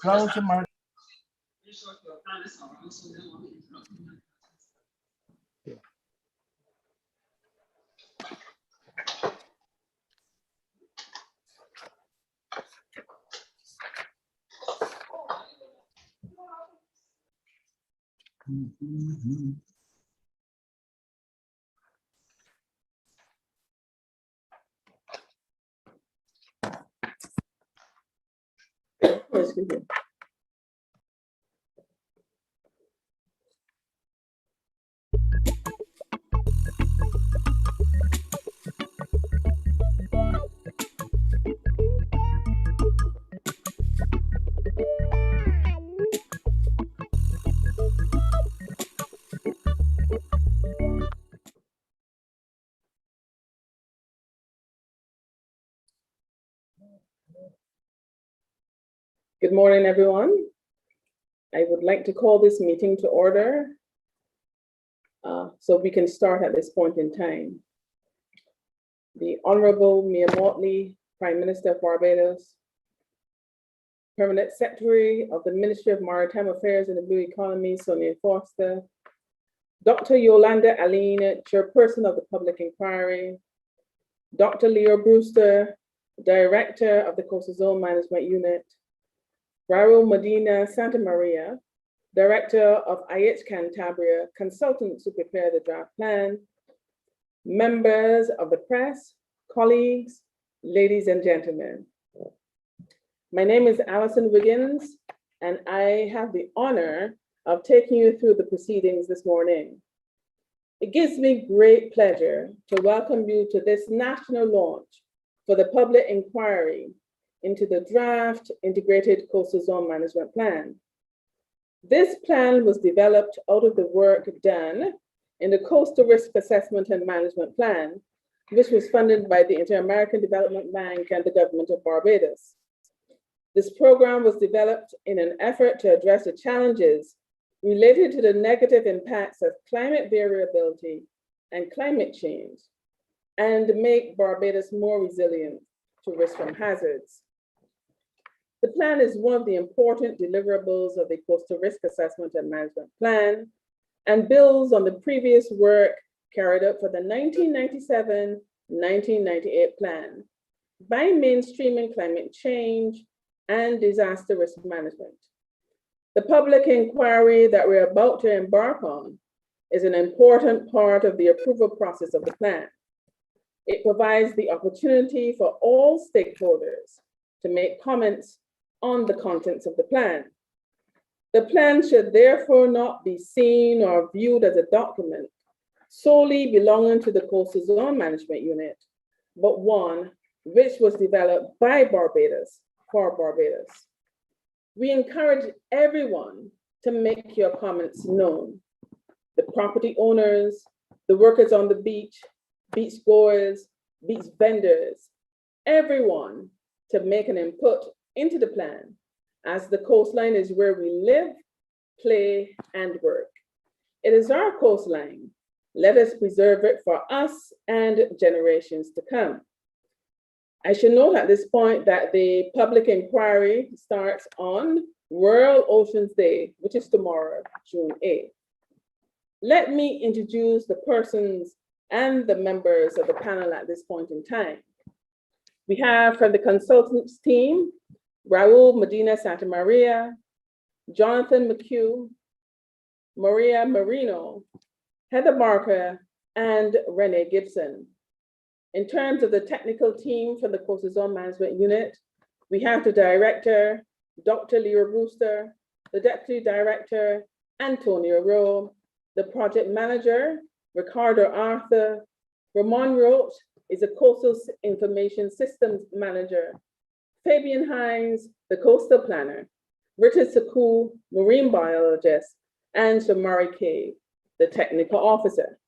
Close your mic. Excuse me. Good morning, everyone. I would like to call this meeting to order so we can start at this point in time. The Honorable Mia Motley, Prime Minister of Barbados, Permanent Secretary of the Ministry of Maritime Affairs and the Blue Economy, Sonia Foster, Dr. Yolanda Aline, Chairperson of the Public Inquiry, Dr. Leo Brewster, Director of the Coastal Zone Management Unit, Raul Medina Santa Maria, Director of IH Cantabria, consultant to prepare the draft plan, members of the press, colleagues, ladies and gentlemen. My name is Alison Wiggins, and I have the honor of taking you through the proceedings this morning. It gives me great pleasure to welcome you to this national launch for the public inquiry into the draft Integrated Coastal Zone Management Plan. This plan was developed out of the work done in the Coastal Risk Assessment and Management Plan, which was funded by the Inter-American Development Bank and the government of Barbados. This program was developed in an effort to address the challenges related to the negative impacts of climate variability and climate change, and make Barbados more resilient to risk from hazards. The plan is one of the important deliverables of the Coastal Risk Assessment and Management Plan and builds on the previous work carried out for the 1997-1998 plan by mainstreaming climate change and disaster risk management. The public inquiry that we're about to embark on is an important part of the approval process of the plan. It provides the opportunity for all stakeholders to make comments on the contents of the plan. The plan should therefore not be seen or viewed as a document solely belonging to the Coastal Zone Management Unit, but one which was developed by Barbados for Barbados. We encourage everyone to make your comments known. The property owners, the workers on the beach goers, beach vendors, everyone to make an input into the plan, as the coastline is where we live, play, and work. It is our coastline. Let us preserve it for us and generations to come. I should note at this point that the public inquiry starts on World Oceans Day, which is tomorrow, June 8th. Let me introduce the persons and the members of the panel at this point in time. We have from the consultants team, Raul Medina Santa Maria, Jonathan McHugh, Maria Marino, Heather Barker, and Renee Gibson. In terms of the technical team for the Coastal Zone Management Unit, we have the director, Dr. Leo Brewster, the deputy director, Antonio Rowe, the project manager, Ricardo Arthur, Ramon Roach is a Coastal Information Systems Manager, Fabian Hines, the Coastal Planner, Richard Saku, Marine Biologist, and Shamari Cave, the Technical Officer.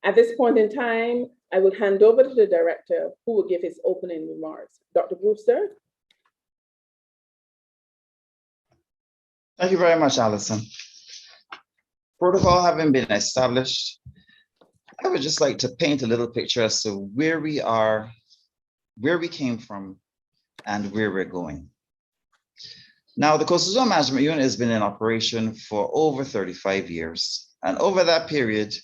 At this point in time, I will hand over to the director who will give his opening remarks. Dr. Brewster. Thank you very much, Alison. Protocol having been established, I would just like to paint a little picture as to where we are, where we came from, and where we're going. Now, the Coastal Zone Management Unit has been in operation for over 35 years. And over that period,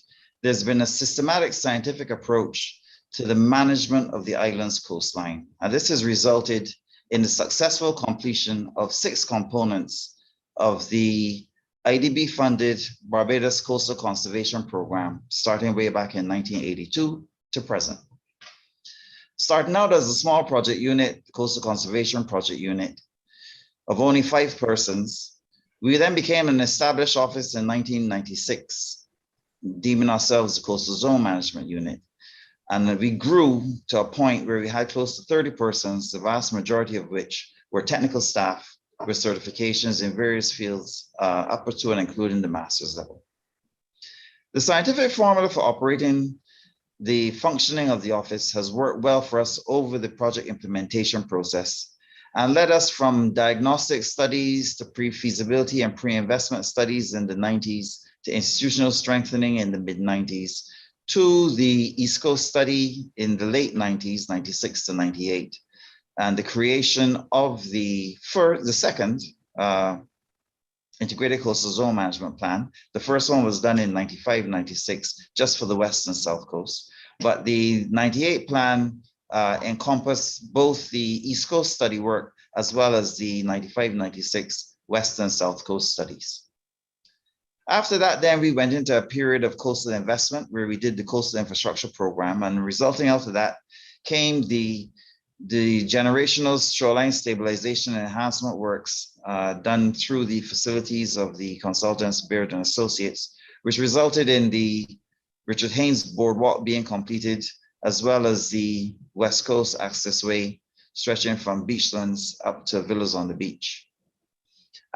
there's been a systematic scientific approach to the management of the island's coastline. And this has resulted in the successful completion of 6 components of the IDB-funded Barbados Coastal Conservation Program, starting way back in 1982 to present. Starting out as a small project unit, the Coastal Conservation Project Unit, of only 5 persons, we then became an established office in 1996, deeming ourselves the Coastal Zone Management Unit. And we grew to a point where we had close to 30 persons, the vast majority of which were technical staff with certifications in various fields, up to and including the master's level. The scientific formula for operating the functioning of the office has worked well for us over the project implementation process and led us from diagnostic studies to pre-feasibility and pre-investment studies in the 90s to institutional strengthening in the mid-90s to the East Coast study in the late 90s, 96 to 98, and the creation of the second Integrated Coastal Zone Management Plan. The first one was done in 95, 96, just for the West and South Coast. But the 98 plan encompassed both the East Coast study work as well as the 95, 96 West and South Coast studies. After that, then we went into a period of coastal investment where we did the coastal infrastructure program, and resulting out of that came the generational shoreline stabilization and enhancement works done through the facilities of the consultants Baird and Associates, which resulted in the Richard Haynes Boardwalk being completed, as well as the West Coast Access Way stretching from Beachlands up to Villas on the Beach.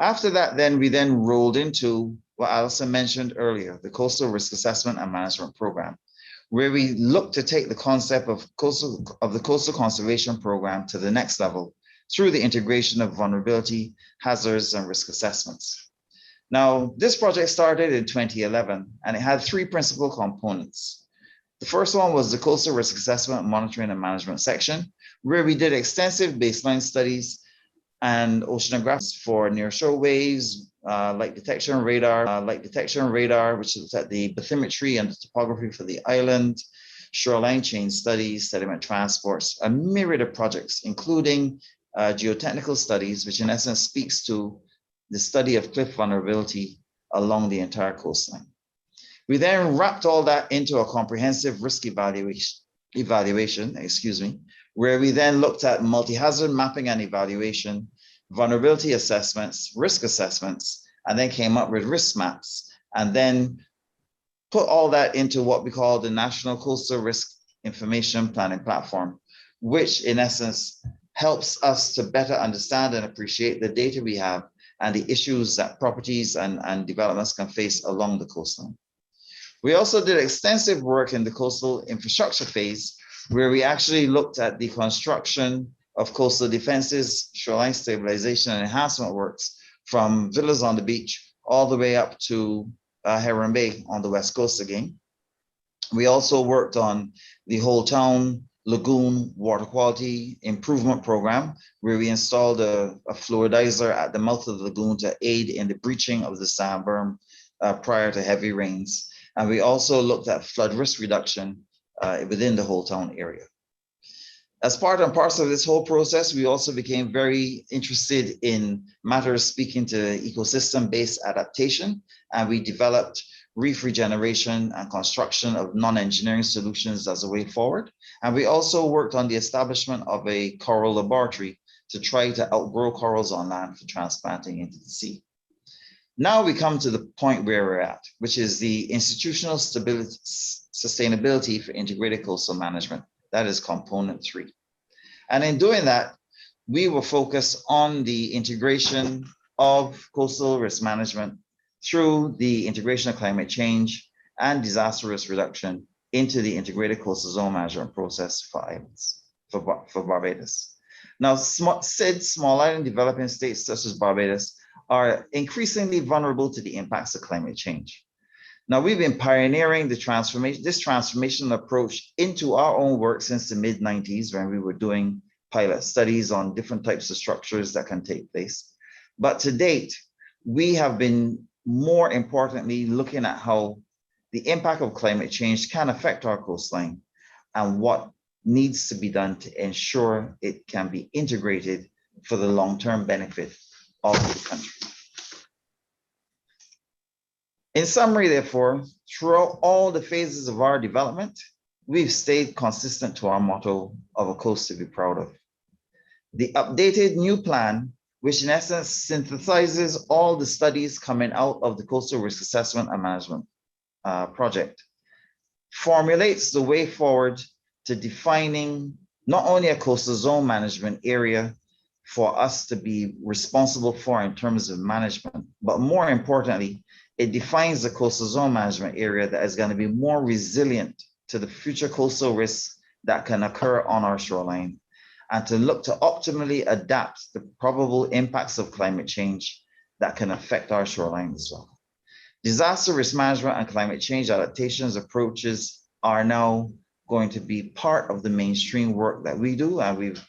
After that, then we rolled into what Alison mentioned earlier, the Coastal Risk Assessment and Management Program, where we look to take the concept of the Coastal Conservation Program to the next level through the integration of vulnerability, hazards, and risk assessments. Now, this project started in 2011, and it had 3 principal components. The first one was the Coastal Risk Assessment, Monitoring, and Management section, where we did extensive baseline studies and oceanographics for nearshore waves, light detection radar, which looks at the bathymetry and the topography for the island, shoreline change studies, sediment transports, a myriad of projects, including geotechnical studies, which in essence speaks to the study of cliff vulnerability along the entire coastline. We then wrapped all that into a comprehensive risk evaluation, where we then looked at multi-hazard mapping and evaluation, vulnerability assessments, risk assessments, and then came up with risk maps, and then put all that into what we call the National Coastal Risk Information Planning Platform, which in essence helps us to better understand and appreciate the data we have and the issues that properties and developments can face along the coastline. We also did extensive work in the coastal infrastructure phase, where we actually looked at the construction of coastal defenses, shoreline stabilization and enhancement works from Villas on the Beach all the way up to Heron Bay on the West Coast again. We also worked on the whole town lagoon water quality improvement program, where we installed a fluidizer at the mouth of the lagoon to aid in the breaching of the sand berm prior to heavy rains. And we also looked at flood risk reduction within the whole town area. As part and parcel of this whole process, we also became very interested in matters speaking to ecosystem-based adaptation, and we developed reef regeneration and construction of non-engineering solutions as a way forward. And we also worked on the establishment of a coral laboratory to try to outgrow corals on land for transplanting into the sea. Now we come to the point where we're at, which is the institutional stability, sustainability for integrated coastal management. That is component 3. And in doing that, we will focus on the integration of coastal risk management through the integration of climate change and disaster risk reduction into the integrated coastal zone management process for islands, for Barbados. Now, small island developing states such as Barbados are increasingly vulnerable to the impacts of climate change. Now, we've been pioneering this transformational approach into our own work since the mid-90s, when we were doing pilot studies on different types of structures that can take place. But to date, we have been more importantly looking at how the impact of climate change can affect our coastline and what needs to be done to ensure it can be integrated for the long-term benefit of the country. In summary, therefore, throughout all the phases of our development, we've stayed consistent to our motto of a coast to be proud of. The updated new plan, which in essence synthesizes all the studies coming out of the Coastal Risk Assessment and Management project, formulates the way forward to defining not only a coastal zone management area for us to be responsible for in terms of management, but more importantly, it defines the coastal zone management area that is going to be more resilient to the future coastal risks that can occur on our shoreline, and to look to optimally adapt the probable impacts of climate change that can affect our shoreline as well. Disaster risk management and climate change adaptations approaches are now going to be part of the mainstream work that we do, and we've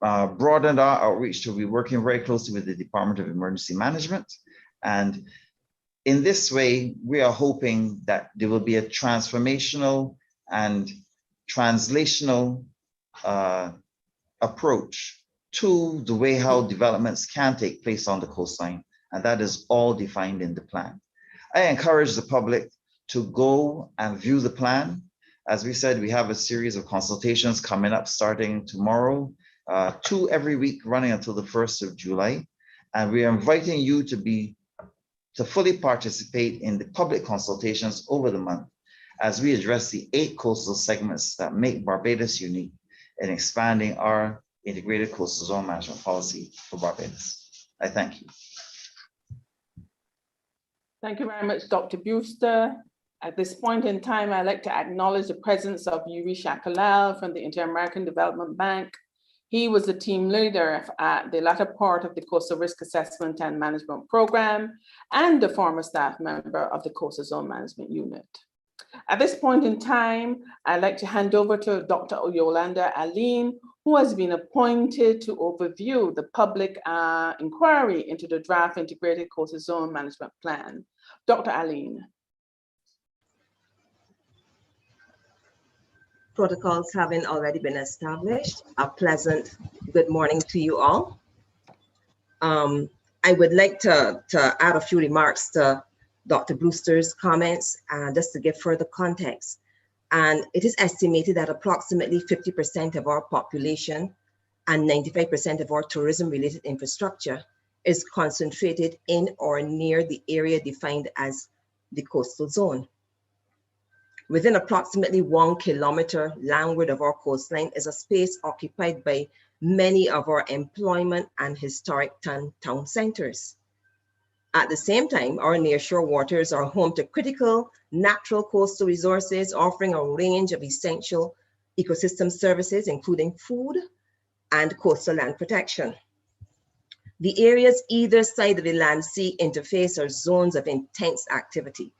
broadened our outreach to be working very closely with the Department of Emergency Management. And in this way, we are hoping that there will be a transformational and translational approach to the way how developments can take place on the coastline. And that is all defined in the plan. I encourage the public to go and view the plan. As we said, we have a series of consultations coming up starting tomorrow, 2 every week running until the 1st of July. And we are inviting you to fully participate in the public consultations over the month as we address the 8 coastal segments that make Barbados unique in expanding our integrated coastal zone management policy for Barbados. I thank you. Thank you very much, Dr. Brewster. At this point in time, I'd like to acknowledge the presence of Yuri Shakalal from the Inter-American Development Bank. He was the team leader at the latter part of the Coastal Risk Assessment and Management Program and the former staff member of the Coastal Zone Management Unit. At this point in time, I'd like to hand over to Dr. Yolanda Aline, who has been appointed to overview the public inquiry into the draft Integrated Coastal Zone Management Plan. Dr. Aline. Protocols having already been established, a pleasant good morning to you all. I would like to add a few remarks to Dr. Brewster's comments, just to give further context. And it is estimated that approximately 50% of our population and 95% of our tourism-related infrastructure is concentrated in or near the area defined as the coastal zone. Within approximately 1 kilometer landward of our coastline is a space occupied by many of our employment and historic town centers. At the same time, our nearshore waters are home to critical natural coastal resources, offering a range of essential ecosystem services, including food and coastal land protection. The areas either side of the land-sea interface are zones of intense activity.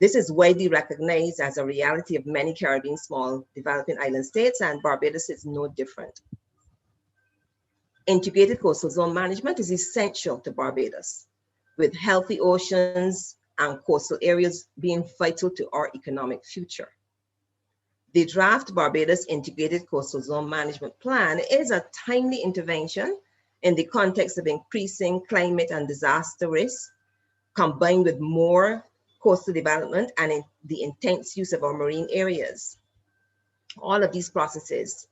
This is widely recognized as a reality of many Caribbean small developing island states, and Barbados is no different. Integrated coastal zone management is essential to Barbados, with healthy oceans and coastal areas being vital to our economic future. The draft Barbados Integrated Coastal Zone Management Plan is a timely intervention in the context of increasing climate and disaster risks, combined with more coastal development and in the intense use of our marine areas. All of these processes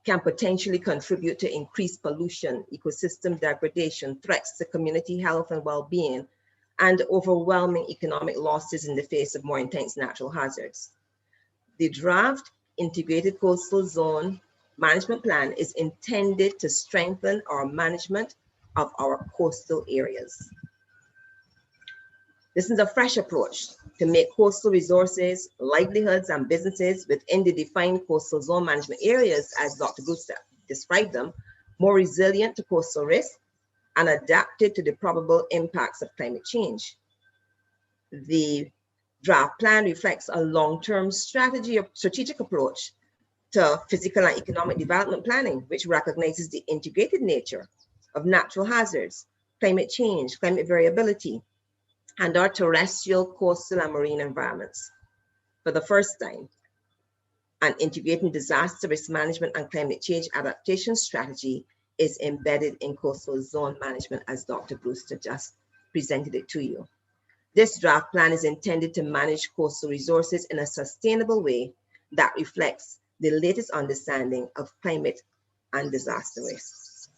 can potentially contribute to increased pollution, ecosystem degradation, threats to community health and well-being, and overwhelming economic losses in the face of more intense natural hazards. The draft Integrated Coastal Zone Management Plan is intended to strengthen our management of our coastal areas. This is a fresh approach to make coastal resources, livelihoods, and businesses within the defined coastal zone management areas, as Dr. Brewster described them, more resilient to coastal risk and adapted to the probable impacts of climate change. The draft plan reflects a long-term strategic approach to physical and economic development planning, which recognizes the integrated nature of natural hazards, climate change, climate variability, and our terrestrial, coastal, and marine environments. For the first time, an integrating disaster risk management and climate change adaptation strategy is embedded in coastal zone management, as Dr. Brewster just presented it to you. This draft plan is intended to manage coastal resources in a sustainable way that reflects the latest understanding of climate and disaster risks.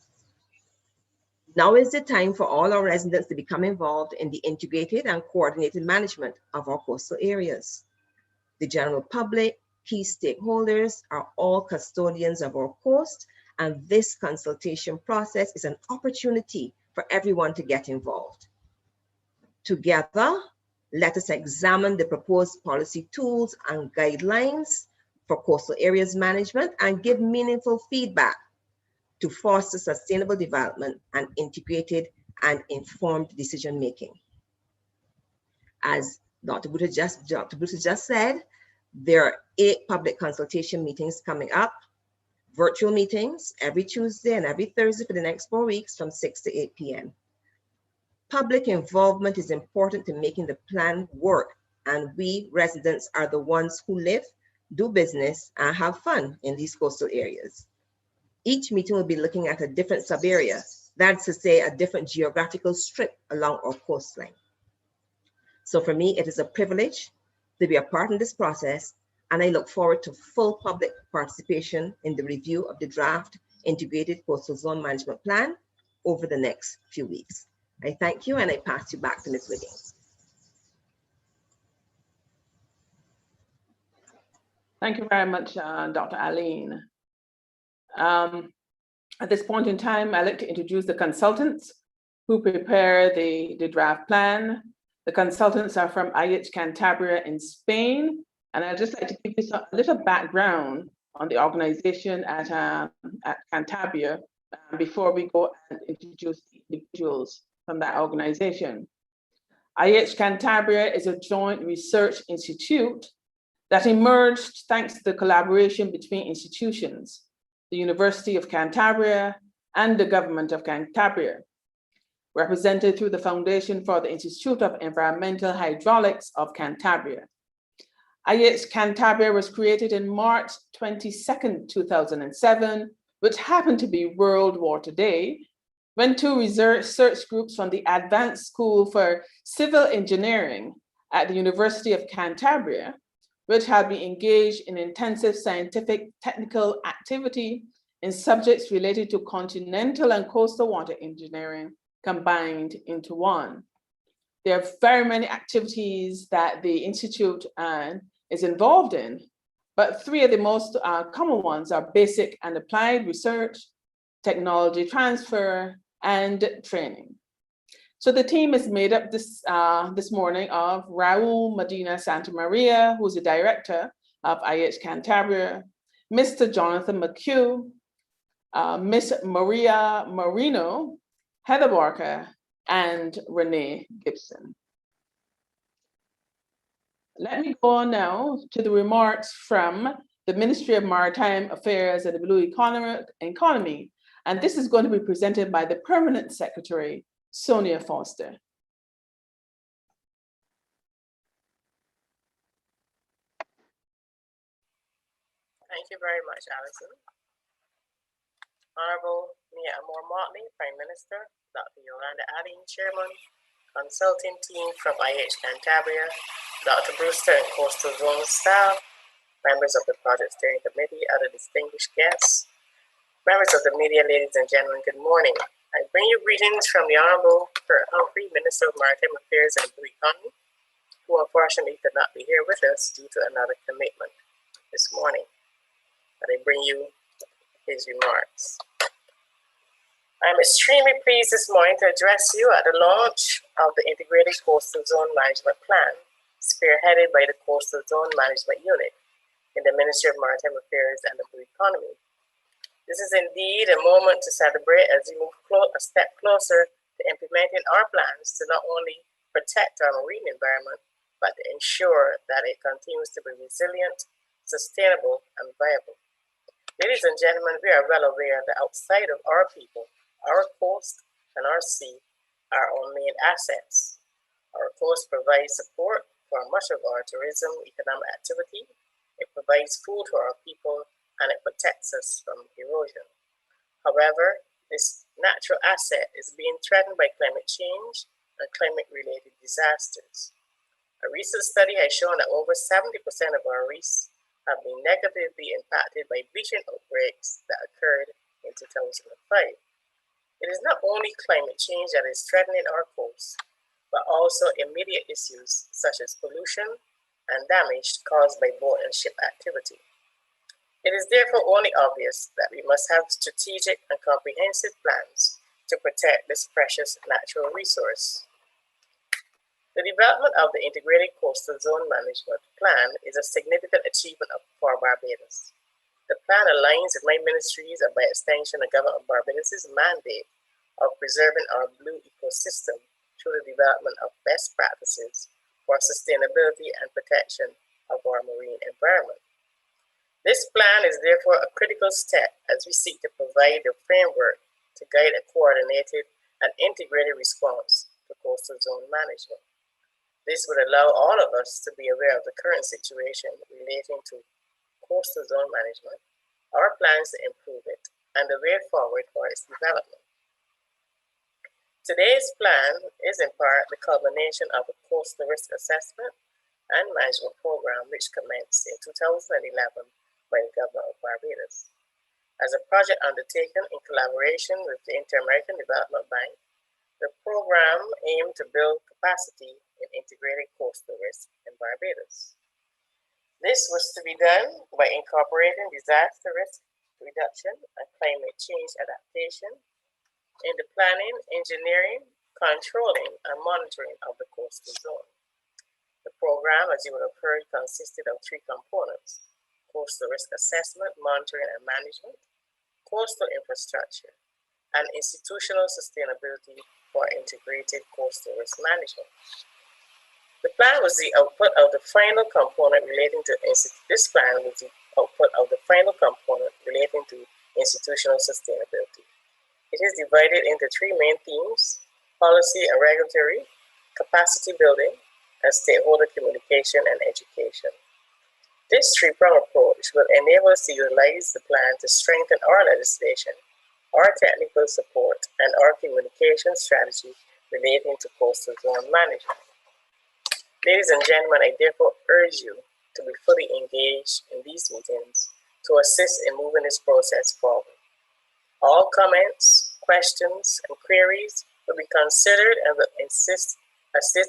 Now is the time for all our residents to become involved in the integrated and coordinated management of our coastal areas. The general public, key stakeholders are all custodians of our coast, and this consultation process is an opportunity for everyone to get involved. Together, let us examine the proposed policy tools and guidelines for coastal areas management and give meaningful feedback to foster sustainable development and integrated and informed decision-making. As Dr. Brewster just said, there are 8 public consultation meetings coming up, virtual meetings every Tuesday and every Thursday for the next 4 weeks from 6 to 8 p.m. Public involvement is important to making the plan work, and we residents are the ones who live, do business, and have fun in these coastal areas. Each meeting will be looking at a different sub-area, that's to say a different geographical strip along our coastline. So for me, it is a privilege to be a part in this process, and I look forward to full public participation in the review of the draft Integrated Coastal Zone Management Plan over the next few weeks. I thank you, and I pass you back to Ms. Wiggins. Thank you very much, Dr. Aline. At this point in time, I'd like to introduce the consultants who prepare the draft plan. The consultants are from IH Cantabria in Spain, and I'd just like to give you a little background on the organization at Cantabria before we go and introduce the individuals from that organization. IH Cantabria is a joint research institute that emerged thanks to the collaboration between institutions, the University of Cantabria and the Government of Cantabria, represented through the Foundation for the Institute of Environmental Hydraulics of Cantabria. IH Cantabria was created in March 22nd, 2007, which happened to be World War Day, when 2 research groups from the Advanced School for Civil Engineering at the University of Cantabria, which had been engaged in intensive scientific technical activity in subjects related to continental and coastal water engineering, combined into one. There are very many activities that the Institute is involved in, but 3 of the most common ones are basic and applied research, technology transfer, and training. So the team is made up this morning of Raul Medina Santa Maria, who's the director of IH Cantabria, Mr. Jonathan McHugh, Miss Maria Marino, Heather Barker, and Renee Gibson. Let me go on now to the remarks from the Ministry of Maritime Affairs and the Blue Economy, and this is going to be presented by the Permanent Secretary, Sonia Foster. Thank you very much, Alison. Honorable Mia Amor-Motley, Prime Minister, Dr. Yolanda Adding, Chairman, Consulting Team from IH Cantabria, Dr. Brewster and Coastal Zone staff, members of the Project Steering Committee, other distinguished guests, members of the media, ladies and gentlemen, good morning. I bring you greetings from the Honorable Kurt Humphrey, Minister of Maritime Affairs and Blue Economy, who unfortunately could not be here with us due to another commitment this morning. But I bring you his remarks. I'm extremely pleased this morning to address you at the launch of the Integrated Coastal Zone Management Plan, spearheaded by the Coastal Zone Management Unit in the Ministry of Maritime Affairs and the Blue Economy. This is indeed a moment to celebrate as we move a step closer to implementing our plans to not only protect our marine environment, but to ensure that it continues to be resilient, sustainable, and viable. Ladies and gentlemen, we are well aware that outside of our people, our coast, and our sea, are our main assets. Our coast provides support for much of our tourism economic activity. It provides food for our people, and it protects us from erosion. However, this natural asset is being threatened by climate change and climate-related disasters. A recent study has shown that over 70% of our reefs have been negatively impacted by bleaching outbreaks that occurred in 2005. It is not only climate change that is threatening our coast, but also immediate issues such as pollution and damage caused by boat and ship activity. It is therefore only obvious that we must have strategic and comprehensive plans to protect this precious natural resource. The development of the Integrated Coastal Zone Management Plan is a significant achievement for Barbados. The plan aligns with my ministry's and by extension the government of Barbados' mandate of preserving our blue ecosystem through the development of best practices for sustainability and protection of our marine environment. This plan is therefore a critical step as we seek to provide the framework to guide a coordinated and integrated response to coastal zone management. This would allow all of us to be aware of the current situation relating to coastal zone management, our plans to improve it, and the way forward for its development. Today's plan is in part the culmination of a coastal risk assessment and management program which commenced in 2011 by the government of Barbados. As a project undertaken in collaboration with the Inter-American Development Bank, the program aimed to build capacity in integrated coastal risk in Barbados. This was to be done by incorporating disaster risk reduction and climate change adaptation in the planning, engineering, controlling, and monitoring of the coastal zone. The program, as you would have heard, consisted of three components: coastal risk assessment, monitoring and management, coastal infrastructure, and institutional sustainability for integrated coastal risk management. The plan was the output of the final component relating to this plan was the output of the final component relating to institutional sustainability. It is divided into three main themes: policy and regulatory, capacity building, and stakeholder communication and education. This three-pronged approach will enable us to utilize the plan to strengthen our legislation, our technical support, and our communication strategy relating to coastal zone management. Ladies and gentlemen, I therefore urge you to be fully engaged in these meetings to assist in moving this process forward. All comments, questions, and queries will be considered and will assist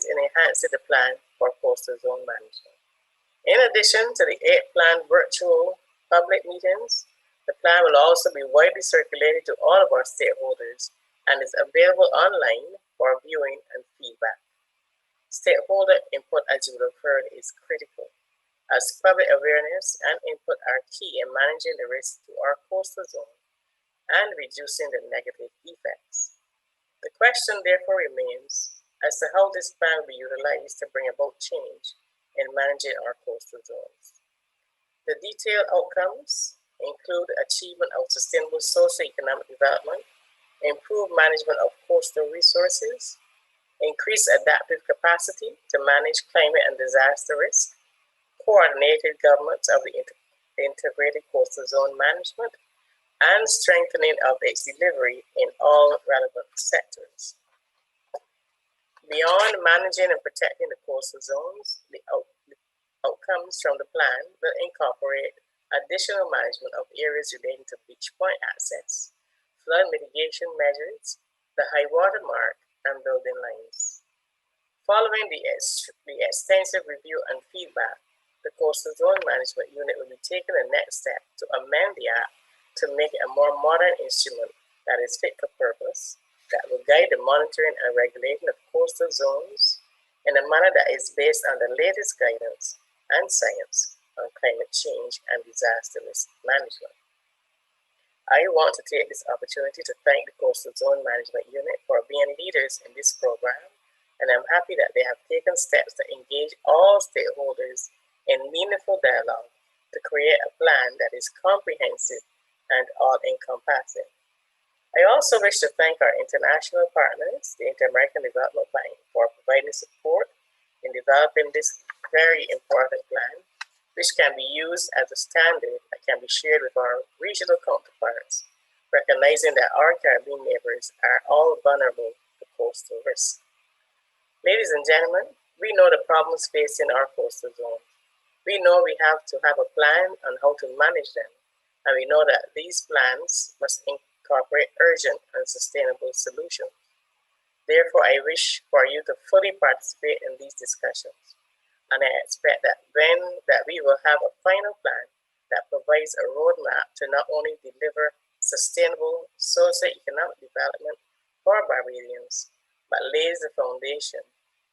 in enhancing the plan for coastal zone management. In addition to the 8 planned virtual public meetings, the plan will also be widely circulated to all of our stakeholders and is available online for viewing and feedback. Stakeholder input, as you would have heard, is critical, as public awareness and input are key in managing the risk to our coastal zone and reducing the negative effects. The question therefore remains as to how this plan will be utilized to bring about change in managing our coastal zones. The detailed outcomes include achievement of sustainable socio-economic development, improved management of coastal resources, increased adaptive capacity to manage climate and disaster risk, coordinated governments of the integrated coastal zone management, and strengthening of its delivery in all relevant sectors. Beyond managing and protecting the coastal zones, the outcomes from the plan will incorporate additional management of areas relating to beach point access, flood mitigation measures, the high water mark, and building lines. Following the extensive review and feedback, the Coastal Zone Management Unit will be taking the next step to amend the Act to make it a more modern instrument that is fit for purpose, that will guide the monitoring and regulating of coastal zones in a manner that is based on the latest guidance and science on climate change and disaster risk management. I want to take this opportunity to thank the Coastal Zone Management Unit for being leaders in this program, and I'm happy that they have taken steps to engage all stakeholders in meaningful dialogue to create a plan that is comprehensive and all-encompassing. I also wish to thank our international partners, the Inter-American Development Bank, for providing support in developing this very important plan, which can be used as a standard that can be shared with our regional counterparts, recognizing that our Caribbean neighbors are all vulnerable to coastal risk. Ladies and gentlemen, we know the problems facing our coastal zone. We know we have to have a plan on how to manage them, and we know that these plans must incorporate urgent and sustainable solutions. Therefore, I wish for you to fully participate in these discussions, and I expect that we will have a final plan that provides a roadmap to not only deliver sustainable socio-economic development for Barbadians, but lays the foundation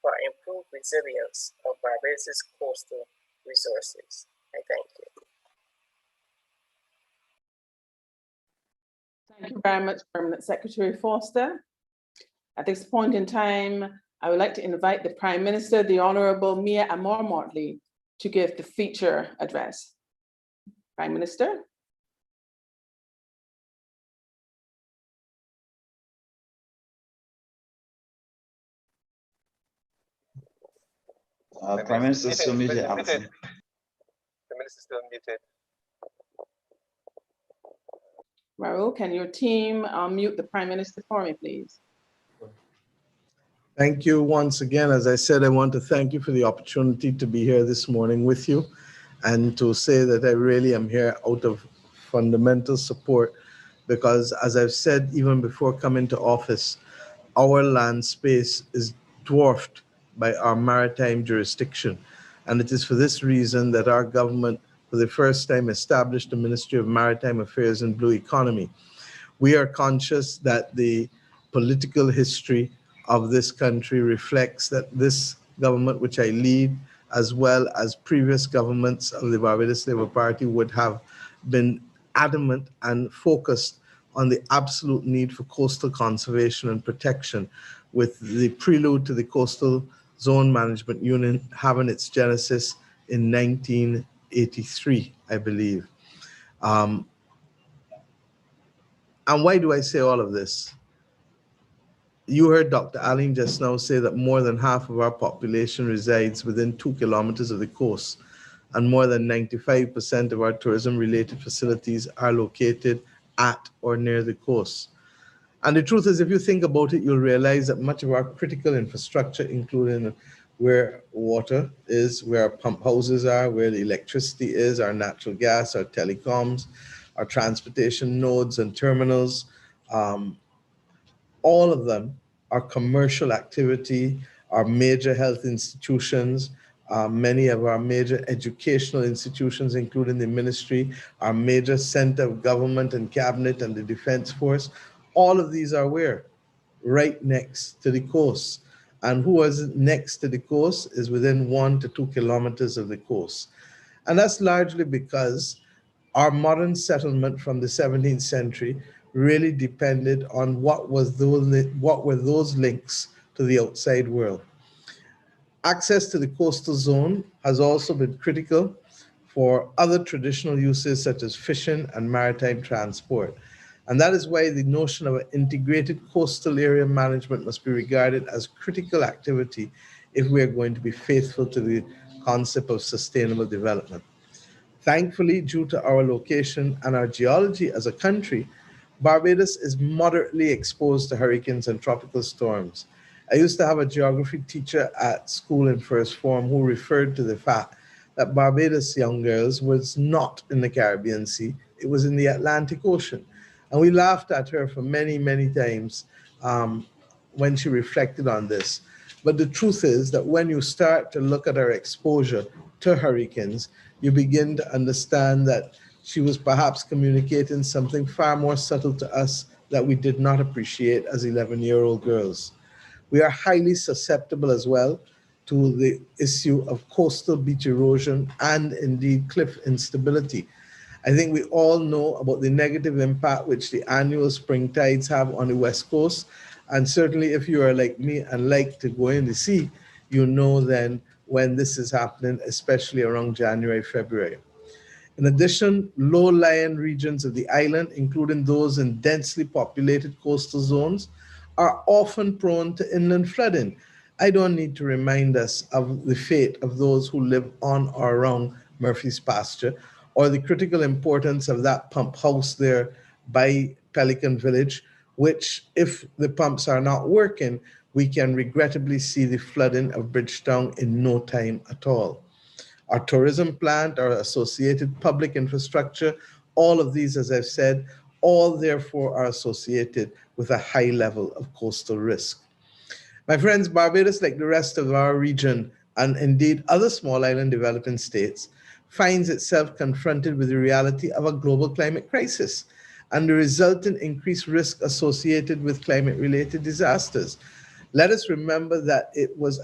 for improved resilience of Barbados' coastal resources. I thank you. Thank you very much, Permanent Secretary Foster. At this point in time, I would like to invite the Prime Minister, the Honorable Mia Amor-Motley, to give the feature address. Prime Minister. Prime Minister still muted. The Minister still muted. Raul, can your team mute the Prime Minister for me, please? Thank you once again. As I said, I want to thank you for the opportunity to be here this morning with you and to say that I really am here out of fundamental support because, as I've said even before coming to office, our land space is dwarfed by our maritime jurisdiction. And it is for this reason that our government, for the first time, established the Ministry of Maritime Affairs and Blue Economy. We are conscious that the political history of this country reflects that this government, which I lead, as well as previous governments of the Barbados Labour Party, would have been adamant and focused on the absolute need for coastal conservation and protection, with the prelude to the Coastal Zone Management Union having its genesis in 1983, I believe. And why do I say all of this? You heard Dr. Aline just now say that more than half of our population resides within 2 kilometers of the coast, and more than 95% of our tourism-related facilities are located at or near the coast. And the truth is, if you think about it, you'll realize that much of our critical infrastructure, including where water is, where our pump houses are, where the electricity is, our natural gas, our telecoms, our transportation nodes and terminals, all of them are commercial activity, our major health institutions, many of our major educational institutions, including the ministry, our major center of government and cabinet and the defense force. All of these are where? Right next to the coast. And who is next to the coast is within 1 to 2 kilometers of the coast. And that's largely because our modern settlement from the 17th century really depended on what were those links to the outside world. Access to the coastal zone has also been critical for other traditional uses such as fishing and maritime transport. And that is why the notion of an integrated coastal area management must be regarded as critical activity if we are going to be faithful to the concept of sustainable development. Thankfully, due to our location and our geology as a country, Barbados is moderately exposed to hurricanes and tropical storms. I used to have a geography teacher at school in first form who referred to the fact that Barbados young girls was not in the Caribbean Sea, it was in the Atlantic Ocean. And we laughed at her for many, many times when she reflected on this. But the truth is that when you start to look at our exposure to hurricanes, you begin to understand that she was perhaps communicating something far more subtle to us that we did not appreciate as 11-year-old girls. We are highly susceptible as well to the issue of coastal beach erosion and indeed cliff instability. I think we all know about the negative impact which the annual spring tides have on the West Coast. And certainly if you are like me and like to go in the sea, you know then when this is happening, especially around January, February. In addition, low-lying regions of the island, including those in densely populated coastal zones, are often prone to inland flooding. I don't need to remind us of the fate of those who live on or around Murphy's Pasture, or the critical importance of that pump house there by Pelican Village, which, if the pumps are not working, we can regrettably see the flooding of Bridgetown in no time at all. Our tourism plant, our associated public infrastructure, all of these, as I've said, all therefore are associated with a high level of coastal risk. My friends, Barbados, like the rest of our region, and indeed other small island developing states, finds itself confronted with the reality of a global climate crisis and the resultant increased risk associated with climate-related disasters. Let us remember that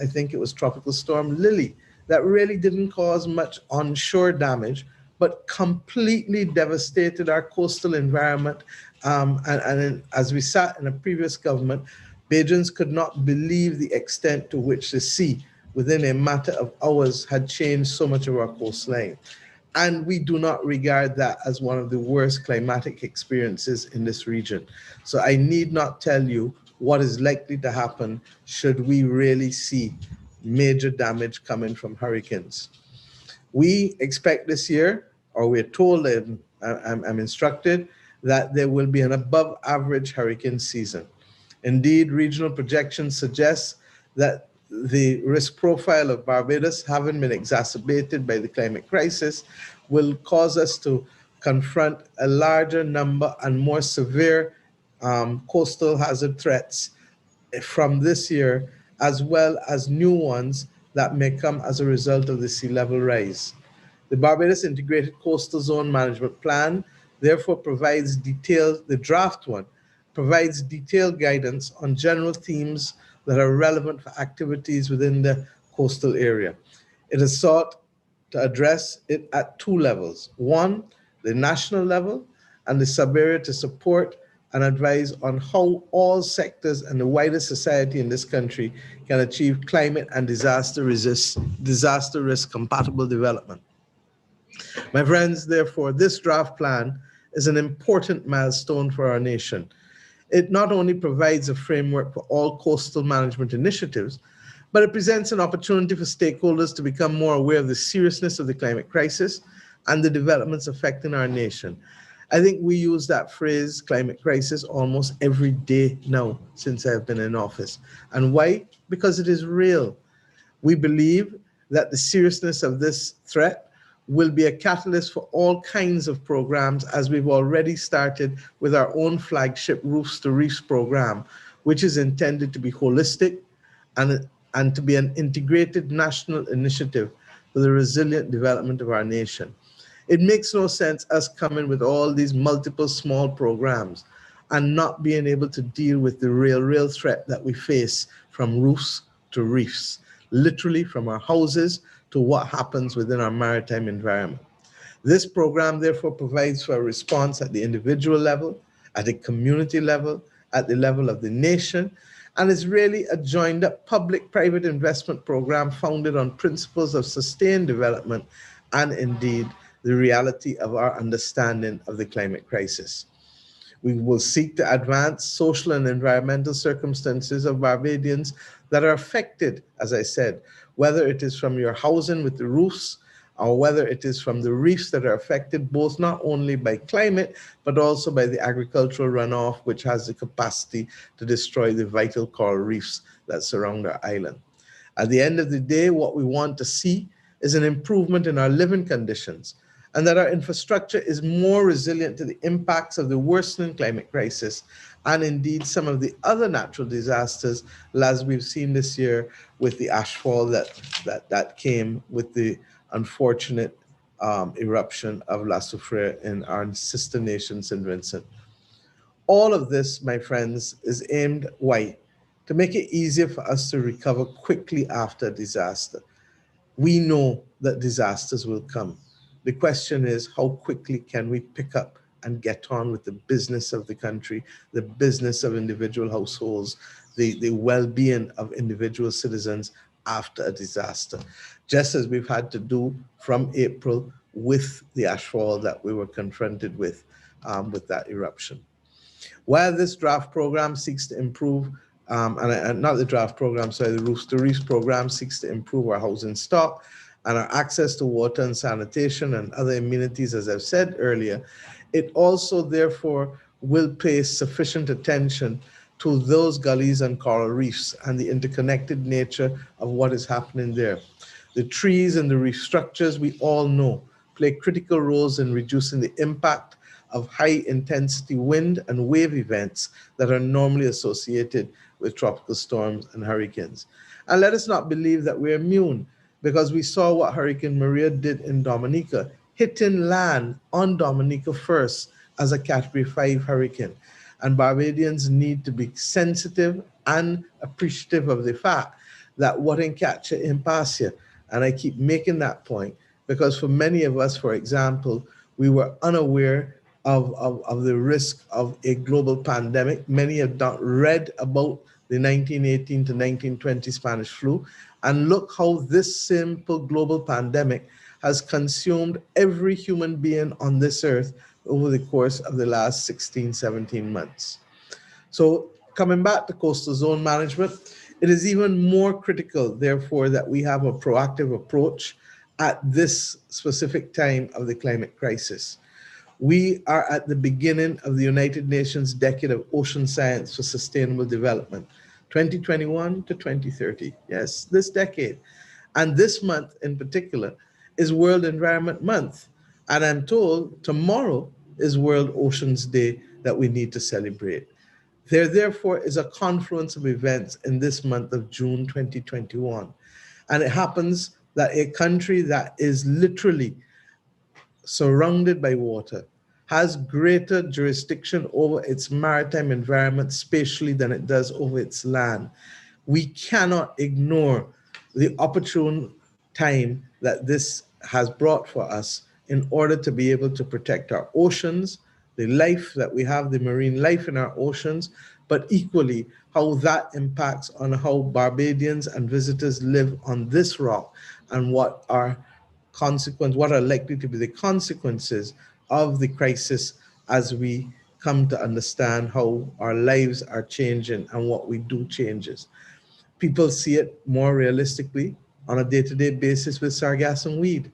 I think it was Tropical Storm Lily that really didn't cause much onshore damage, but completely devastated our coastal environment. As we sat in a previous government, Bajans could not believe the extent to which the sea, within a matter of hours, had changed so much of our coastline. And we do not regard that as one of the worst climatic experiences in this region. So I need not tell you what is likely to happen should we really see major damage coming from hurricanes. We expect this year, or we're told, and I'm instructed, that there will be an above average hurricane season. Indeed, regional projections suggest that the risk profile of Barbados, having been exacerbated by the climate crisis, will cause us to confront a larger number and more severe coastal hazard threats from this year, as well as new ones that may come as a result of the sea level rise. The Barbados Integrated Coastal Zone Management Plan therefore provides the draft one, provides detailed guidance on general themes that are relevant for activities within the coastal area. It is sought to address it at two levels. One, the national level, and the sub-area to support and advise on how all sectors and the wider society in this country can achieve climate and disaster risk compatible development. My friends, therefore, this draft plan is an important milestone for our nation. It not only provides a framework for all coastal management initiatives, but it presents an opportunity for stakeholders to become more aware of the seriousness of the climate crisis and the developments affecting our nation. I think we use that phrase, climate crisis, almost every day now since I've been in office. And why? Because it is real. We believe that the seriousness of this threat will be a catalyst for all kinds of programs, as we've already started with our own flagship Roofs to Reefs program, which is intended to be holistic and to be an integrated national initiative for the resilient development of our nation. It makes no sense us coming with all these multiple small programs and not being able to deal with the real threat that we face from roofs to reefs, literally from our houses to what happens within our maritime environment. This program therefore provides for a response at the individual level, at the community level, at the level of the nation, and is really a joined up public-private investment program founded on principles of sustained development and indeed the reality of our understanding of the climate crisis. We will seek to advance social and environmental circumstances of Barbadians that are affected, as I said, whether it is from your housing with the roofs or whether it is from the reefs that are affected both not only by climate, but also by the agricultural runoff, which has the capacity to destroy the vital coral reefs that surround our island. At the end of the day, what we want to see is an improvement in our living conditions, and that our infrastructure is more resilient to the impacts of the worsening climate crisis and indeed some of the other natural disasters, as we've seen this year with the ashfall that came with the unfortunate eruption of La Soufrière in our sister nation, St. Vincent. All of this, my friends, is aimed, why? To make it easier for us to recover quickly after disaster. We know that disasters will come. The question is, how quickly can we pick up and get on with the business of the country, the business of individual households, the well-being of individual citizens after a disaster, just as we've had to do from April with the ashfall that we were confronted with that eruption. While this draft program seeks to improve, and not the draft program, sorry, the Roofs to Reefs program seeks to improve our housing stock and our access to water and sanitation and other amenities, as I've said earlier, it also therefore will pay sufficient attention to those gullies and coral reefs and the interconnected nature of what is happening there. The trees and the reef structures, we all know, play critical roles in reducing the impact of high intensity wind and wave events that are normally associated with tropical storms and hurricanes. And let us not believe that we're immune, because we saw what Hurricane Maria did in Dominica, hitting land on Dominica first as a Category 5 hurricane. And Barbadians need to be sensitive and appreciative of the fact that what in catch in Passia. And I keep making that point because for many of us, for example, we were unaware of the risk of a global pandemic. Many have not read about the 1918 to 1920 Spanish flu. And look how this simple global pandemic has consumed every human being on this earth over the course of the last 16, 17 months. So coming back to coastal zone management, it is even more critical, therefore, that we have a proactive approach at this specific time of the climate crisis. We are at the beginning of the United Nations Decade of Ocean Science for Sustainable Development, 2021 to 2030. Yes, this decade. And this month in particular is World Environment Month. And I'm told tomorrow is World Oceans Day that we need to celebrate. There therefore is a confluence of events in this month of June 2021. And it happens that a country that is literally surrounded by water has greater jurisdiction over its maritime environment spatially than it does over its land. We cannot ignore the opportune time that this has brought for us in order to be able to protect our oceans, the life that we have, the marine life in our oceans, but equally how that impacts on how Barbadians and visitors live on this rock and what are likely to be the consequences of the crisis as we come to understand how our lives are changing and what we do changes. People see it more realistically on a day-to-day basis with sargassum weed.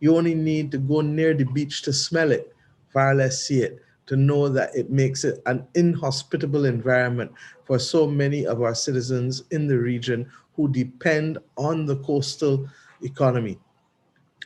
You only need to go near the beach to smell it, far less see it, to know that it makes it an inhospitable environment for so many of our citizens in the region who depend on the coastal economy,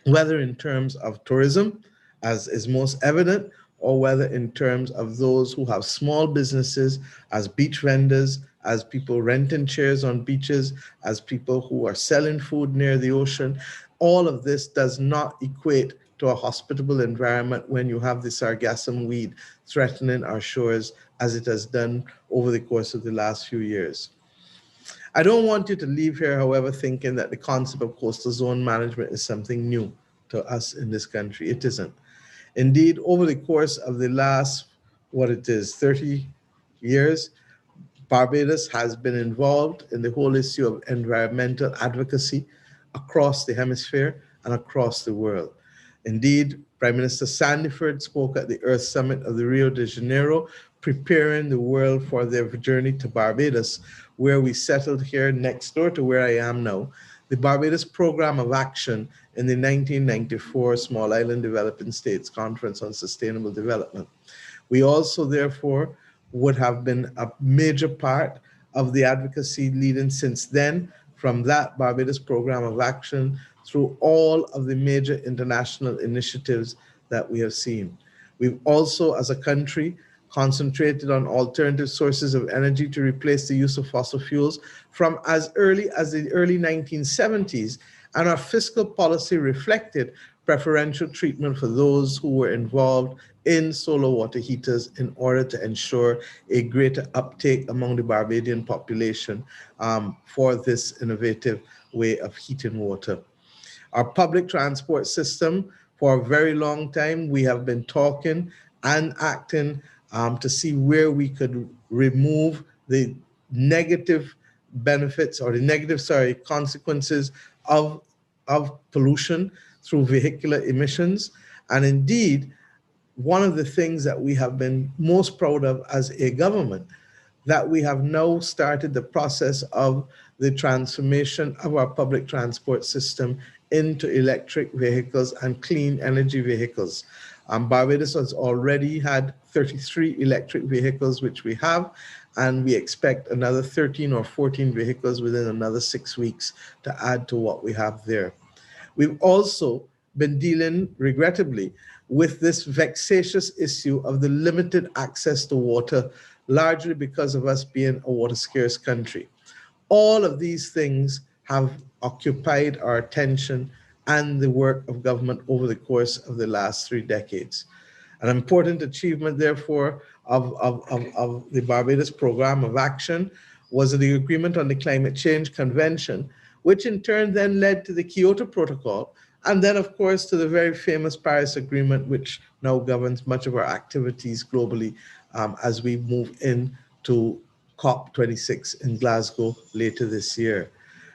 whether in terms of tourism, as is most evident, or whether in terms of those who have small businesses as beach vendors, as people renting chairs on beaches, as people who are selling food near the ocean. All of this does not equate to a hospitable environment when you have the sargassum weed threatening our shores as it has done over the course of the last few years. I don't want you to leave here, however, thinking that the concept of coastal zone management is something new to us in this country. It isn't. Indeed, over the course of the last, 30 years, Barbados has been involved in the whole issue of environmental advocacy across the hemisphere and across the world. Indeed, Prime Minister Sandiford spoke at the Earth Summit of the Rio de Janeiro, preparing the world for their journey to Barbados, where we settled here next door to where I am now, the Barbados Program of Action in the 1994 Small Island Developing States Conference on Sustainable Development. We also, therefore, would have been a major part of the advocacy leading since then from that Barbados Program of Action through all of the major international initiatives that we have seen. We've also, as a country, concentrated on alternative sources of energy to replace the use of fossil fuels from as early as the early 1970s, and our fiscal policy reflected preferential treatment for those who were involved in solar water heaters in order to ensure a greater uptake among the Barbadian population for this innovative way of heating water. Our public transport system, for a very long time, we have been talking and acting to see where we could remove the negative benefits or the negative, consequences of pollution through vehicular emissions. And indeed, one of the things that we have been most proud of as a government, that we have now started the process of the transformation of our public transport system into electric vehicles and clean energy vehicles. Barbados has already had 33 electric vehicles, which we have, and we expect another 13 or 14 vehicles within another 6 weeks to add to what we have there. We've also been dealing, regrettably, with this vexatious issue of the limited access to water, largely because of us being a water scarce country. All of these things have occupied our attention and the work of government over the course of the last 3 decades. An important achievement, therefore, of the Barbados Program of Action was the agreement on the Climate Change Convention, which in turn then led to the Kyoto Protocol, and then, of course, to the very famous Paris Agreement, which now governs much of our activities globally as we move into COP26 in Glasgow later this year.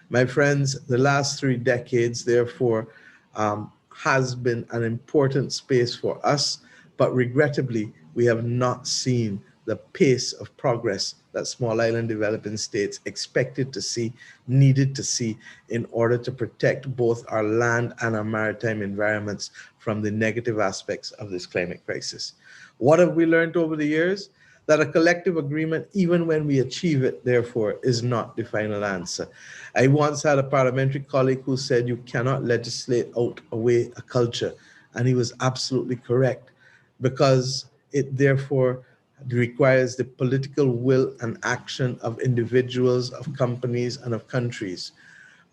My friends, the last 3 decades, therefore, has been an important space for us, but regrettably, we have not seen the pace of progress that small island developing states expected to see, needed to see, in order to protect both our land and our maritime environments from the negative aspects of this climate crisis. What have we learned over the years? That a collective agreement, even when we achieve it, therefore, is not the final answer. I once had a parliamentary colleague who said, you cannot legislate out away a culture. And he was absolutely correct, because it therefore requires the political will and action of individuals, of companies, and of countries.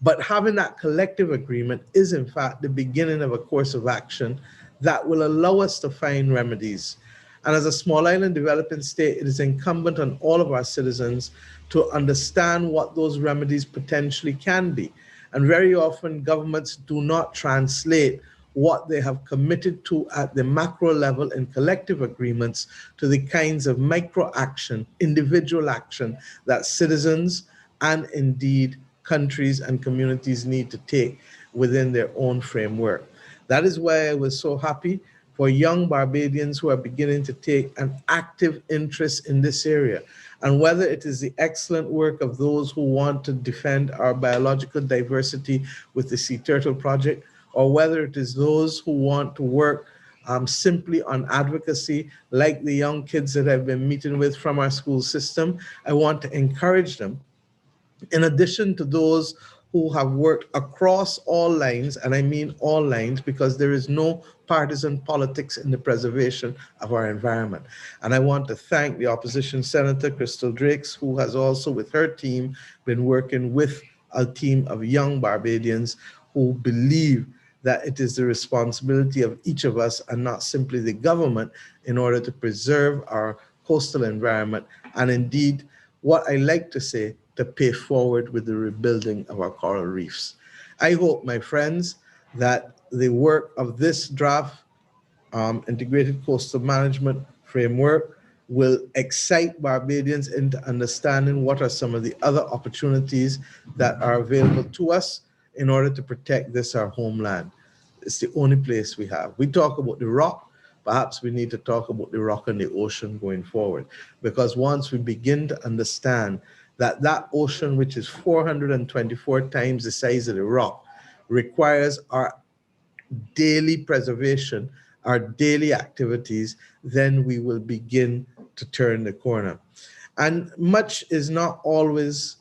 But having that collective agreement is, in fact, the beginning of a course of action that will allow us to find remedies. And as a small island developing state, it is incumbent on all of our citizens to understand what those remedies potentially can be. And very often, governments do not translate what they have committed to at the macro level in collective agreements to the kinds of micro action, individual action that citizens and indeed countries and communities need to take within their own framework. That is why I was so happy for young Barbadians who are beginning to take an active interest in this area. And whether it is the excellent work of those who want to defend our biological diversity with the Sea Turtle Project, or whether it is those who want to work simply on advocacy, like the young kids that I've been meeting with from our school system, I want to encourage them. In addition to those who have worked across all lines, and I mean all lines, because there is no partisan politics in the preservation of our environment. And I want to thank the opposition Senator Crystal Drakes, who has also with her team been working with a team of young Barbadians who believe that it is the responsibility of each of us and not simply the government in order to preserve our coastal environment. And indeed, what I like to say, to pay forward with the rebuilding of our coral reefs. I hope, my friends, that the work of this draft integrated coastal management framework will excite Barbadians into understanding what are some of the other opportunities that are available to us in order to protect this, our homeland. It's the only place we have. We talk about the rock, perhaps we need to talk about the rock and the ocean going forward, because once we begin to understand that that ocean, which is 424 times the size of the rock, requires our daily preservation, our daily activities, then we will begin to turn the corner. And much is not always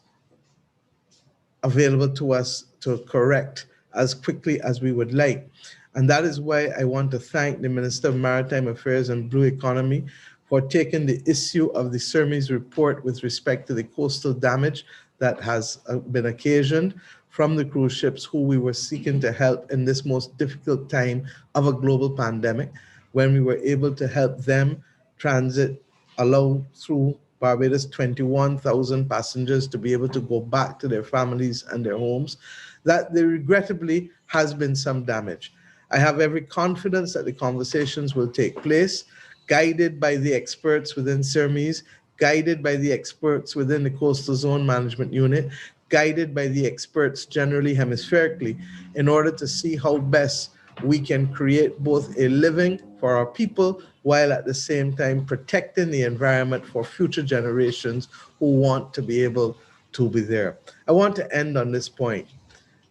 available to us to correct as quickly as we would like. And that is why I want to thank the Minister of Maritime Affairs and Blue Economy for taking the issue of the CZMU's report with respect to the coastal damage that has been occasioned from the cruise ships who we were seeking to help in this most difficult time of a global pandemic, when we were able to help them transit, allow through Barbados 21,000 passengers to be able to go back to their families and their homes, that there regrettably has been some damage. I have every confidence that the conversations will take place, guided by the experts within CZMU, guided by the experts within the Coastal Zone Management Unit, guided by the experts generally hemispherically, in order to see how best we can create both a living for our people while at the same time protecting the environment for future generations who want to be able to be there. I want to end on this point.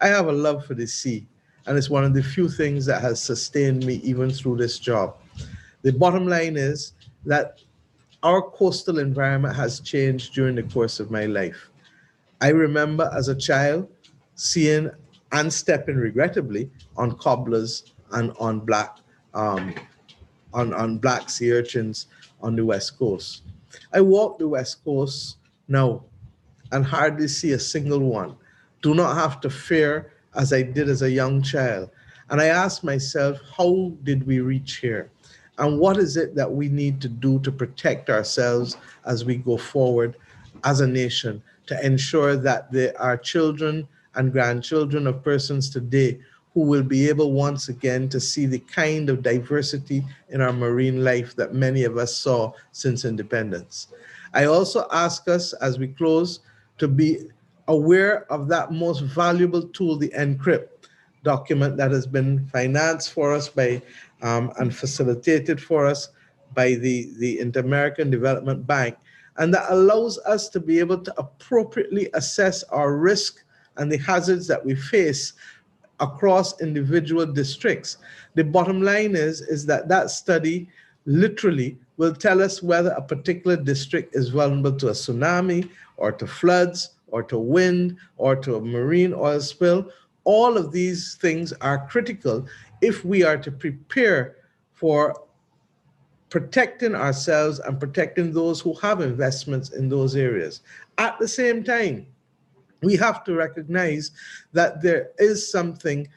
I have a love for the sea, and it's one of the few things that has sustained me even through this job. The bottom line is that our coastal environment has changed during the course of my life. I remember as a child seeing and stepping regrettably on cobblers and on black black sea urchins on the West Coast. I walk the West Coast now and hardly see a single one. Do not have to fear as I did as a young child. And I ask myself, how did we reach here? And what is it that we need to do to protect ourselves as we go forward as a nation to ensure that there are children and grandchildren of persons today who will be able once again to see the kind of diversity in our marine life that many of us saw since independence. I also ask us as we close to be aware of that most valuable tool, the encrypt document that has been financed for us by and facilitated for us by the Inter-American Development Bank, and that allows us to be able to appropriately assess our risk and the hazards that we face across individual districts. The bottom line is that that study literally will tell us whether a particular district is vulnerable to a tsunami or to floods or to wind or to a marine oil spill. All of these things are critical if we are to prepare for protecting ourselves and protecting those who have investments in those areas. At the same time, we have to recognize that there is something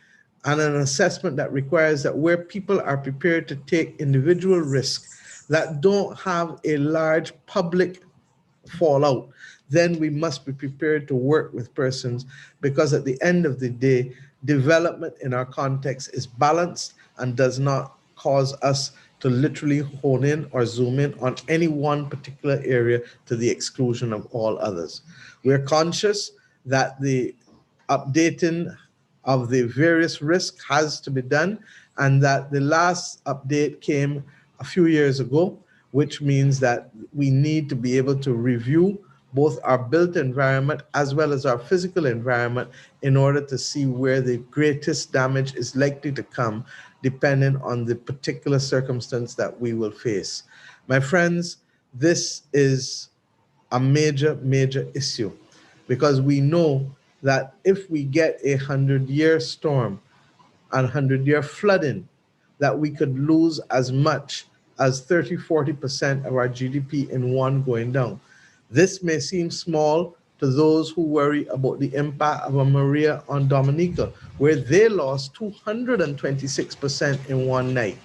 and an assessment that requires that where people are prepared to take individual risks that don't have a large public fallout, then we must be prepared to work with persons, because at the end of the day, development in our context is balanced and does not cause us to literally hone in or zoom in on any one particular area to the exclusion of all others. We're conscious that the updating of the various risks has to be done, and that the last update came a few years ago, which means that we need to be able to review both our built environment as well as our physical environment in order to see where the greatest damage is likely to come, depending on the particular circumstance that we will face. My friends, this is a major, major issue, because we know that if we get a 100-year storm and 100-year flooding, that we could lose as much as 30–40% of our GDP in one going down. This may seem small to those who worry about the impact of a Maria on Dominica, where they lost 226% in one night.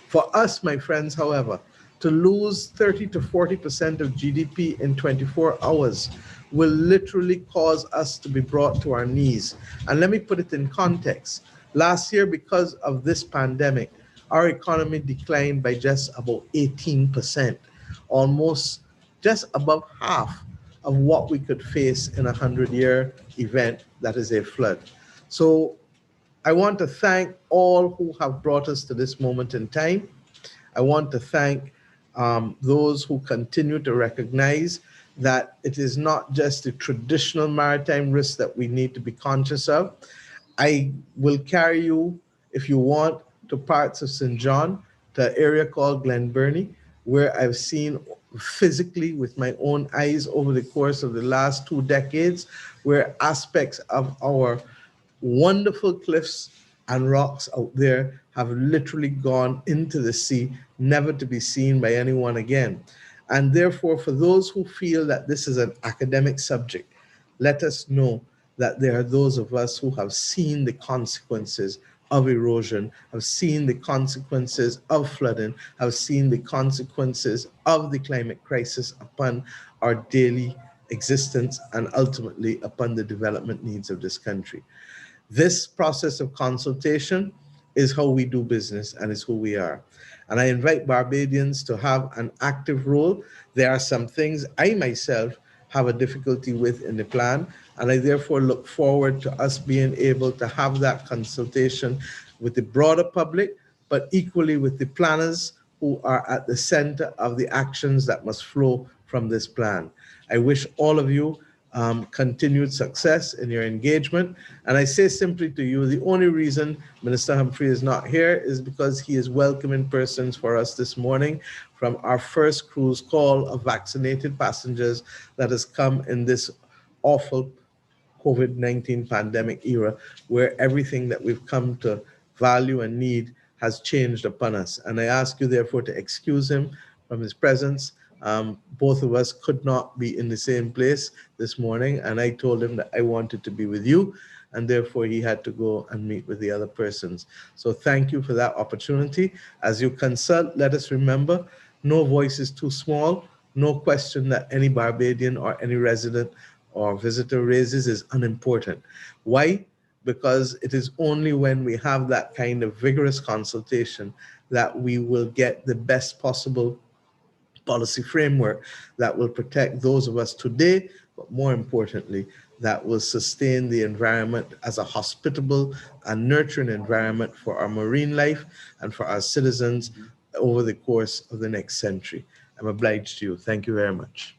For us, my friends, however, to lose 30–40% of GDP in 24 hours will literally cause us to be brought to our knees. And let me put it in context. Last year, because of this pandemic, our economy declined by just about 18%, almost just above half of what we could face in a 100-year event that is a flood. So I want to thank all who have brought us to this moment in time. I want to thank those who continue to recognize that it is not just the traditional maritime risks that we need to be conscious of. I will carry you, if you want, to parts of St. John, to an area called Glen Burnie, where I've seen physically with my own eyes over the course of the last 2 decades, where aspects of our wonderful cliffs and rocks out there have literally gone into the sea, never to be seen by anyone again. And therefore, for those who feel that this is an academic subject, let us know that there are those of us who have seen the consequences of erosion, have seen the consequences of flooding, have seen the consequences of the climate crisis upon our daily existence and ultimately upon the development needs of this country. This process of consultation is how we do business and is who we are. And I invite Barbadians to have an active role. There are some things I myself have a difficulty with in the plan, and I therefore look forward to us being able to have that consultation with the broader public, but equally with the planners who are at the center of the actions that must flow from this plan. I wish all of you continued success in your engagement. And I say simply to you, the only reason Minister Humphrey is not here is because he is welcoming persons for us this morning from our first cruise call of vaccinated passengers that has come in this awful COVID-19 pandemic era, where everything that we've come to value and need has changed upon us. And I ask you therefore to excuse him from his presence. Both of us could not be in the same place this morning, and I told him that I wanted to be with you, and therefore he had to go and meet with the other persons. So thank you for that opportunity. As you consult, let us remember, no voice is too small, no question that any Barbadian or any resident or visitor raises is unimportant. Why? Because it is only when we have that kind of vigorous consultation that we will get the best possible policy framework that will protect those of us today, but more importantly, that will sustain the environment as a hospitable and nurturing environment for our marine life and for our citizens over the course of the next century. I'm obliged to you. Thank you very much.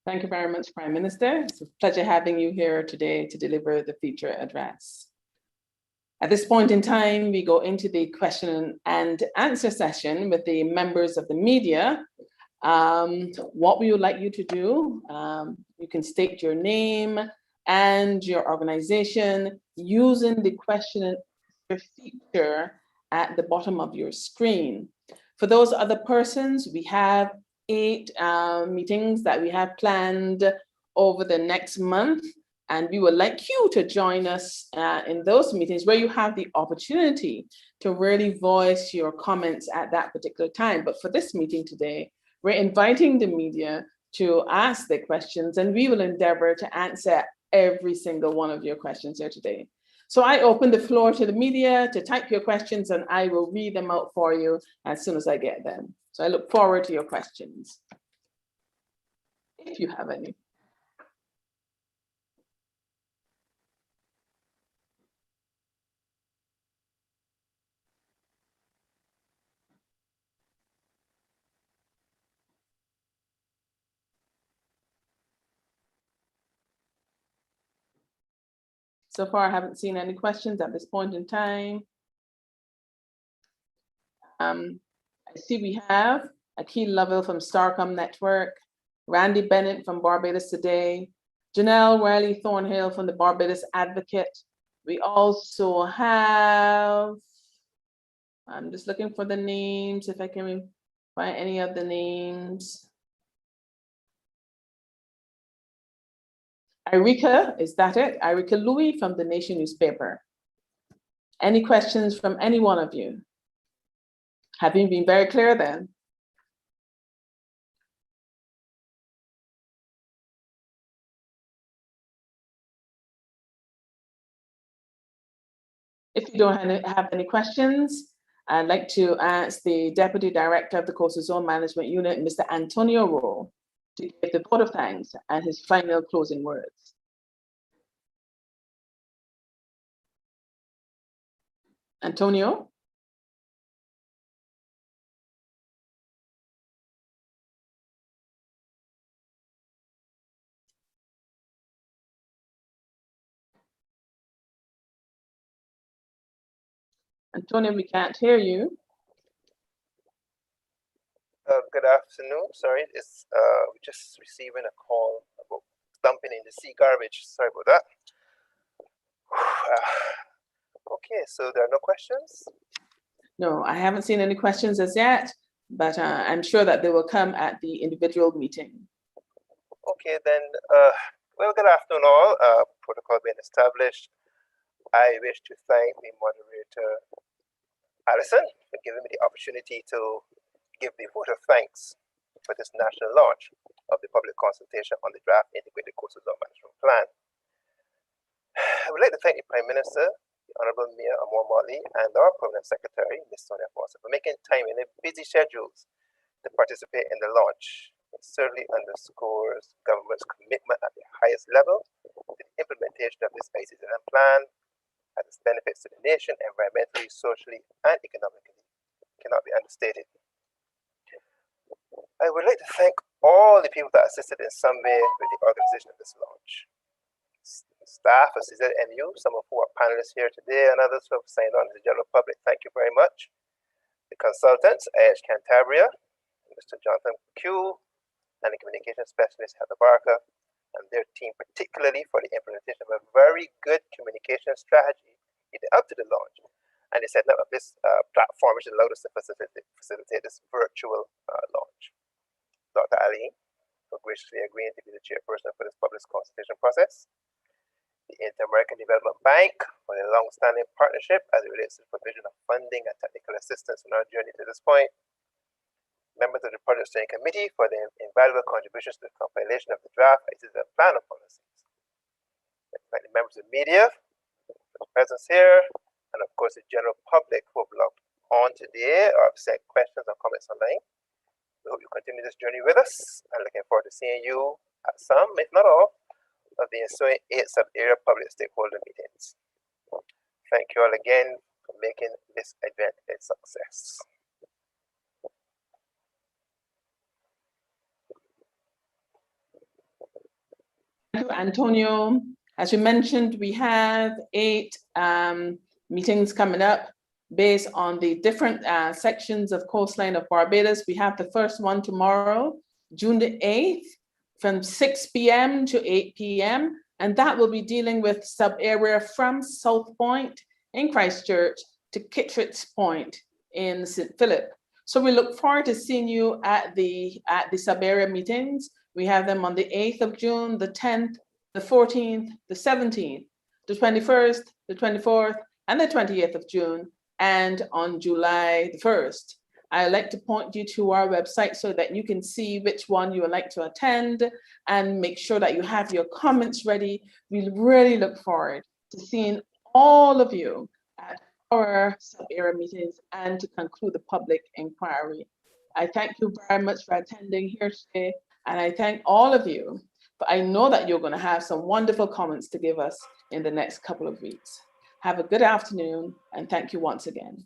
Thank you very much, Prime Minister. It's a pleasure having you here today to deliver the feature address. At this point in time, we go into the question and answer session with the members of the media. What we would like you to do, you can state your name and your organization using the question and answer feature at the bottom of your screen. For those other persons, we have 8 meetings that we have planned over the next month, and we would like you to join us in those meetings where you have the opportunity to really voice your comments at that particular time. But for this meeting today, we're inviting the media to ask their questions, and we will endeavor to answer every single one of your questions here today. So I open the floor to the media to type your questions, and I will read them out for you as soon as I get them. So I look forward to your questions, if you have any. So far, I haven't seen any questions at this point in time. I see we have Akil Lovell from Starcom Network, Randy Bennett from Barbados Today, Janelle Riley Thornhill from the Barbados Advocate. We also have, I'm just looking for the names, if I can find any of the names. Irika, is that it? Irika Louis from the Nation newspaper. Any questions from any one of you? Have you been very clear then? If you don't have any questions, I'd like to ask the Deputy Director of the Coastal Zone Management Unit, Mr. Antonio Rowe, to give the vote of thanks and his final closing words. Antonio? Antonio, we can't hear you. Good afternoon. Sorry, it's we're just receiving a call about dumping in the sea garbage. Sorry about that. Okay, so there are no questions? No, I haven't seen any questions as yet, but I'm sure that they will come at the individual meeting. Okay, then, well, good afternoon all. Protocol being established. I wish to thank the moderator, Alison, for giving me the opportunity to give the vote of thanks for this national launch of the public consultation on the draft integrated coastal zone management plan. I would like to thank the Prime Minister, the Honorable Mayor Amor Motley, and our Permanent Secretary, Ms. Sonia Foster, for making time in their busy schedules to participate in the launch. It certainly underscores government's commitment at the highest level to the implementation of this CZMU plan has its benefits to the nation, environmentally, socially, and economically cannot be understated. I would like to thank all the people that assisted in some way with the organization of this launch. Staff of CZMU, some of who are panelists here today, and others who have signed on to the general public, thank you very much. The consultants, IH Cantabria, Mr. Jonathan Q, and the communication specialist, Heather Barker, and their team, particularly for the implementation of a very good communication strategy leading up to the launch. And they set up this platform which allowed us to facilitate this virtual launch. Dr. Ali for graciously agreeing to be the chairperson for this public consultation process. The Inter-American Development Bank for their long-standing partnership as it relates to the provision of funding and technical assistance in our journey to this point. Members of the Project Steering Committee for their invaluable contributions to the compilation of the draft CZMU plan of policies. Thank the members of the media for their presence here, and of course the general public who have logged on today or have sent questions or comments online. We hope you continue this journey with us, and looking forward to seeing you at some, if not all, of the ensuing 8 sub-area public stakeholder meetings. Thank you all again for making this event a success. Thank you, Antonio. As you mentioned, we have 8 meetings coming up based on the different sections of coastline of Barbados. We have the first one tomorrow, June the 8th, from 6 p.m. to 8 p.m. And that will be dealing with sub-area from South Point in Christchurch to Kittredge Point in St. Philip. So we look forward to seeing you at the sub-area meetings. We have them on the 8th of June, the 10th, the 14th, the 17th, the 21st, the 24th, and the 28th of June, and on July the 1st. I'd like to point you to our website so that you can see which one you would like to attend and make sure that you have your comments ready. We really look forward to seeing all of you at our sub-area meetings and to conclude the public inquiry. I thank you very much for attending here today, and I thank all of you. But I know that you're going to have some wonderful comments to give us in the next couple of weeks. Have a good afternoon, and thank you once again.